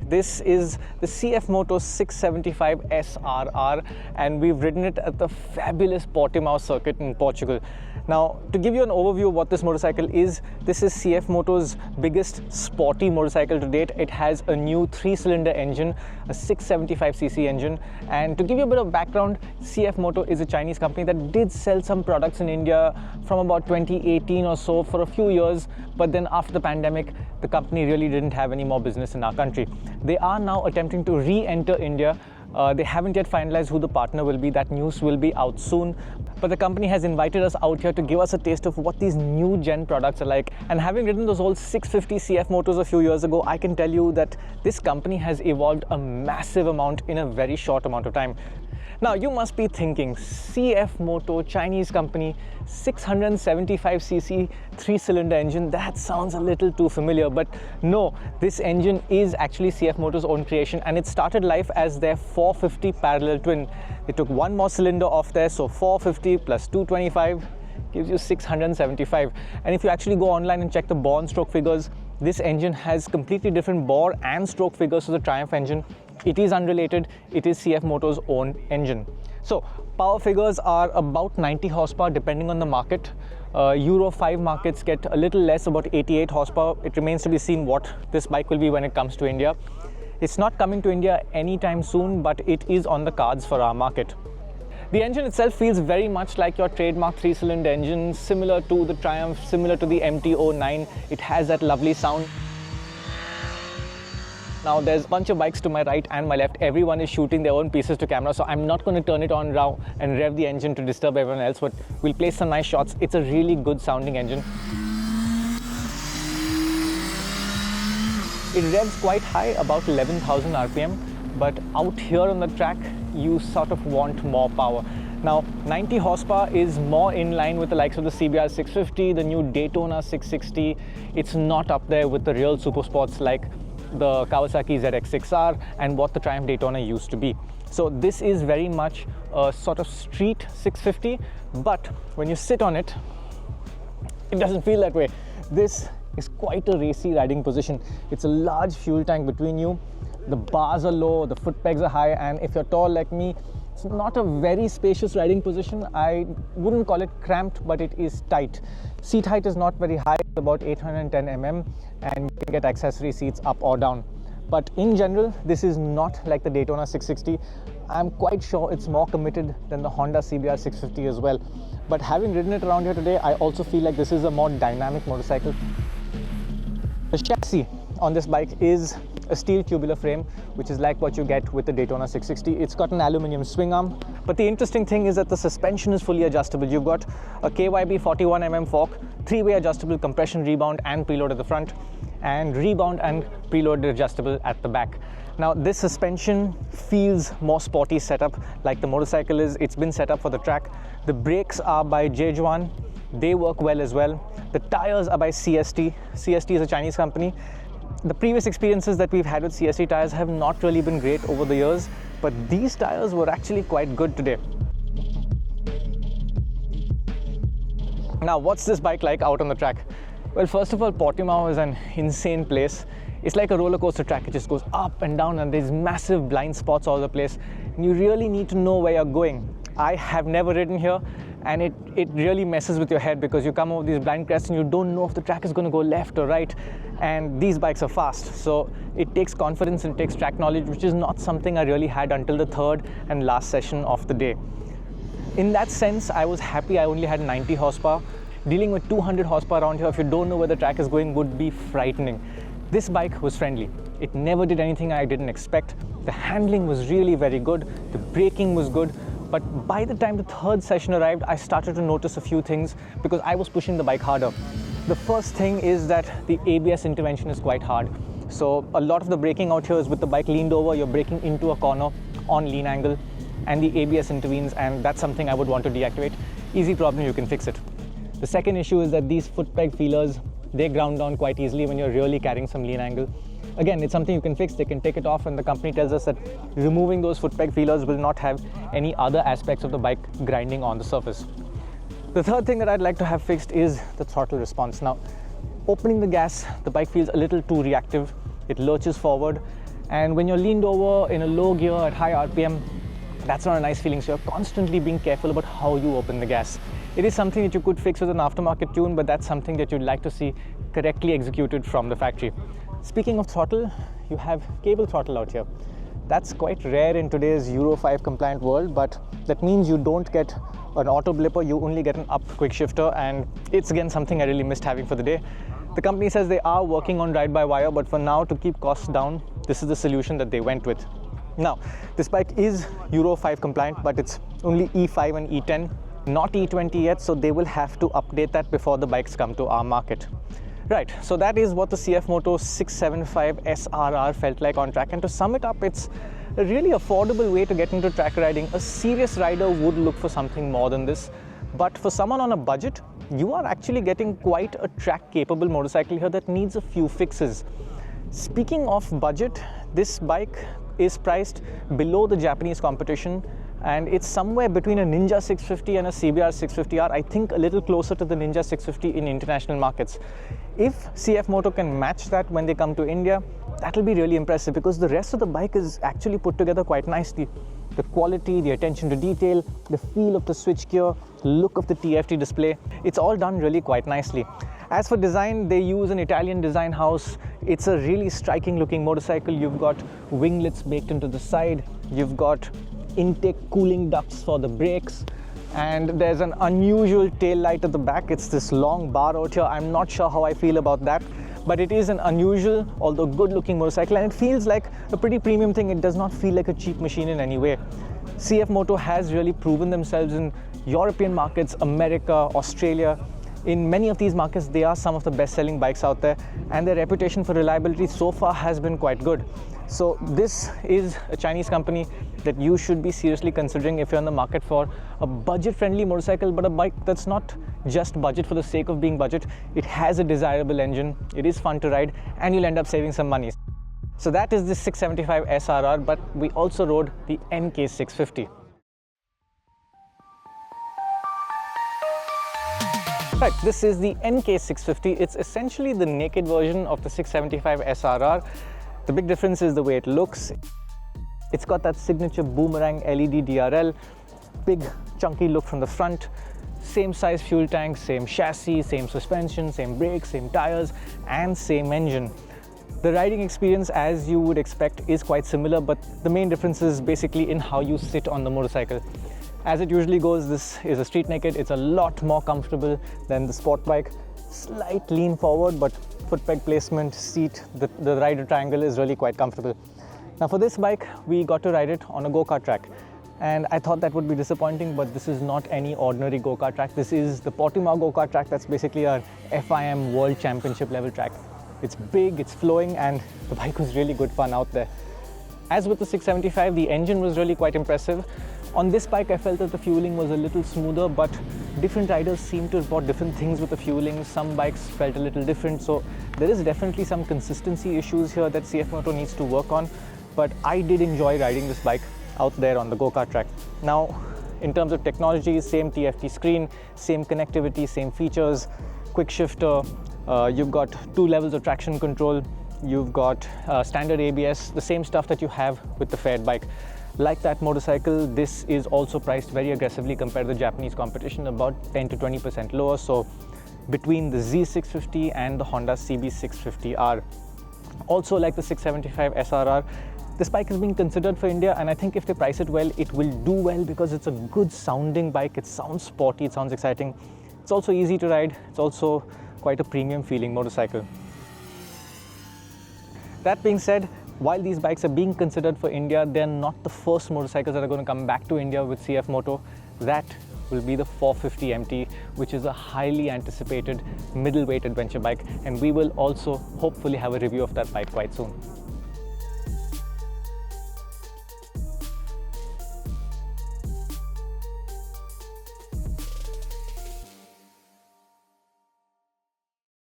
This is the CF Moto 675 SRR, and we've ridden it at the fabulous Portimao circuit in Portugal. Now, to give you an overview of what this motorcycle is, this is CF Moto's biggest sporty motorcycle to date. It has a new 3-cylinder engine, a 675cc engine. And to give you a bit of background, CF Moto is a Chinese company that did sell some products in India from about 2018 or so for a few years. But then after the pandemic, the company really didn't have any more business in our country. They are now attempting to re-enter India. They haven't yet finalized who the partner will be. That news will be out soon. But the company has invited us out here to give us a taste of what these new gen products are like. And having ridden those old 650 CF Motos a few years ago, I can tell you that this company has evolved a massive amount in a very short amount of time. Now, you must be thinking, CF Moto, Chinese company, 675cc 3-cylinder engine, that sounds a little too familiar. But no, this engine is actually CF Moto's own creation, and it started life as their 450 parallel twin. They took one more cylinder off there, so 450 plus 225 gives you 675. And if you actually go online and check the bore and stroke figures, this engine has completely different bore and stroke figures to the Triumph engine. It is unrelated. It is CF Moto's own engine. So power figures are about 90 horsepower depending on the market. Euro 5 markets get a little less, about 88 horsepower. It remains to be seen what this bike will be when it comes to India. It's not coming to India anytime soon, but it is on the cards for our market. The engine itself feels very much like your trademark 3-cylinder engine, similar to the Triumph, similar to the MT-09. It has that lovely sound. Now, there's a bunch of bikes to my right and my left. Everyone is shooting their own pieces to camera, so I'm not going to turn it on now and rev the engine to disturb everyone else, but we'll play some nice shots. It's a really good sounding engine. It revs quite high, about 11,000 RPM, but out here on the track, you sort of want more power. Now, 90 horsepower is more in line with the likes of the CBR 650, the new Daytona 660. It's not up there with the real super sports like the Kawasaki ZX-6R and what the Triumph Daytona used to be. So this is very much a sort of street 650, but when you sit on it, it doesn't feel that way. This is quite a racy riding position. It's a large fuel tank between you. The bars are low, the foot pegs are high, and if you're tall like me, it's not a very spacious riding position. I wouldn't call it cramped, but it is tight. Seat height is not very high, about 810 mm, and you can get accessory seats up or down. But in general, this is not like the Daytona 660. I'm quite sure it's more committed than the Honda CBR 650 as well. But having ridden it around here today, I also feel like this is a more dynamic motorcycle. The chassis on this bike is a steel tubular frame, which is like what you get with the Daytona 660. It's got an aluminum swing arm, but the interesting thing is that the suspension is fully adjustable. You've got a KYB 41mm fork, 3-way adjustable compression rebound and preload at the front, and rebound and preload adjustable at the back. Now, this suspension feels more sporty setup like the motorcycle is. It's been set up for the track. The brakes are by Jejuan. They work well as well. The tires are by CST. CST is a Chinese company. The previous experiences that we've had with CST tires have not really been great over the years, but these tires were actually quite good today. Now, what's this bike like out on the track? Well, first of all, Portimao is an insane place. It's like a roller coaster track. It just goes up and down, and there's massive blind spots all over the place. And you really need to know where you're going. I have never ridden here, and it really messes with your head because you come over these blind crests and you don't know if the track is going to go left or right. And these bikes are fast, so it takes confidence and takes track knowledge, which is not something I really had until the third and last session of the day. In that sense, I was happy I only had 90 horsepower. Dealing with 200 horsepower around here, if you don't know where the track is going, would be frightening. This bike was friendly. It never did anything I didn't expect. The handling was really very good. The braking was good. But by the time the third session arrived, I started to notice a few things because I was pushing the bike harder. The first thing is that the ABS intervention is quite hard. So a lot of the braking out here is with the bike leaned over, you're braking into a corner on lean angle, and the ABS intervenes, and that's something I would want to deactivate. Easy problem, you can fix it. The second issue is that these foot peg feelers, they ground down quite easily when you're really carrying some lean angle. Again, it's something you can fix. They can take it off, and the company tells us that removing those foot peg feelers will not have any other aspects of the bike grinding on the surface. The third thing that I'd like to have fixed is the throttle response. Now, opening the gas, the bike feels a little too reactive. It lurches forward. And when you're leaned over in a low gear at high RPM, that's not a nice feeling. So you're constantly being careful about how you open the gas. It is something that you could fix with an aftermarket tune, but that's something that you'd like to see correctly executed from the factory. Speaking of throttle, you have cable throttle out here. That's quite rare in today's Euro 5 compliant world, but that means you don't get an auto blipper, you only get an up quick shifter, and it's again something I really missed having for the day. The company says they are working on ride-by-wire, but for now, to keep costs down, this is the solution that they went with. Now, this bike is Euro 5 compliant, but it's only E5 and E10, not E20 yet, so they will have to update that before the bikes come to our market. Right, so that is what the CF Moto 675 SRR felt like on track, and to sum it up, it's a really affordable way to get into track riding. A serious rider would look for something more than this, but for someone on a budget, you are actually getting quite a track-capable motorcycle here that needs a few fixes. Speaking of budget, this bike is priced below the Japanese competition, and it's somewhere between a Ninja 650 and a CBR 650R, I think a little closer to the Ninja 650 in international markets. If CF Moto can match that when they come to India, that'll be really impressive, because the rest of the bike is actually put together quite nicely. The quality, the attention to detail, the feel of the switch gear, look of the TFT display, it's all done really quite nicely. As for design, they use an Italian design house. It's a really striking looking motorcycle. You've got winglets baked into the side, you've got intake cooling ducts for the brakes, and there's an unusual tail light at the back. It's this long bar out here. I'm not sure how I feel about that, but it is an unusual, although good looking motorcycle, and it feels like a pretty premium thing. It does not feel like a cheap machine in any way. CF Moto has really proven themselves in European markets, America, Australia. In many of these markets, they are some of the best-selling bikes out there, and their reputation for reliability so far has been quite good. So this is a Chinese company that you should be seriously considering if you're in the market for a budget-friendly motorcycle, but a bike that's not just budget for the sake of being budget. It has a desirable engine, it is fun to ride, and you'll end up saving some money. So that is the 675 SRR, but we also rode the NK650. Right, this is the NK650. It's essentially the naked version of the 675 SRR. The big difference is the way it looks. It's got that signature boomerang LED DRL, big chunky look from the front, same size fuel tank, same chassis, same suspension, same brakes, same tires, and same engine. The riding experience, as you would expect, is quite similar, but the main difference is basically in how you sit on the motorcycle. As it usually goes, this is a street naked. It's a lot more comfortable than the sport bike. Slight lean forward, but foot peg placement, seat, the rider triangle is really quite comfortable. Now for this bike, we got to ride it on a go-kart track. And I thought that would be disappointing, but this is not any ordinary go-kart track. This is the Portimao go-kart track. That's basically a FIM World Championship level track. It's big, it's flowing, and the bike was really good fun out there. As with the 675, the engine was really quite impressive. On this bike, I felt that the fueling was a little smoother, but different riders seem to report different things with the fueling. Some bikes felt a little different, so there is definitely some consistency issues here that CF Moto needs to work on, but I did enjoy riding this bike out there on the go-kart track. Now, in terms of technology, same TFT screen, same connectivity, same features, quick shifter, you've got 2 levels of traction control, you've got standard ABS, the same stuff that you have with the Fared bike. Like that motorcycle, this is also priced very aggressively compared to the Japanese competition, about 10 to 20% lower, so between the Z650 and the Honda CB650R. Also, like the 675 SRR, this bike is being considered for India, and I think if they price it well, it will do well because it's a good sounding bike. It sounds sporty, it sounds exciting. It's also easy to ride. It's also quite a premium feeling motorcycle. That being said, while these bikes are being considered for India, they're not the first motorcycles that are going to come back to India with CF Moto. That will be the 450 MT, which is a highly anticipated middleweight adventure bike, and we will also hopefully have a review of that bike quite soon.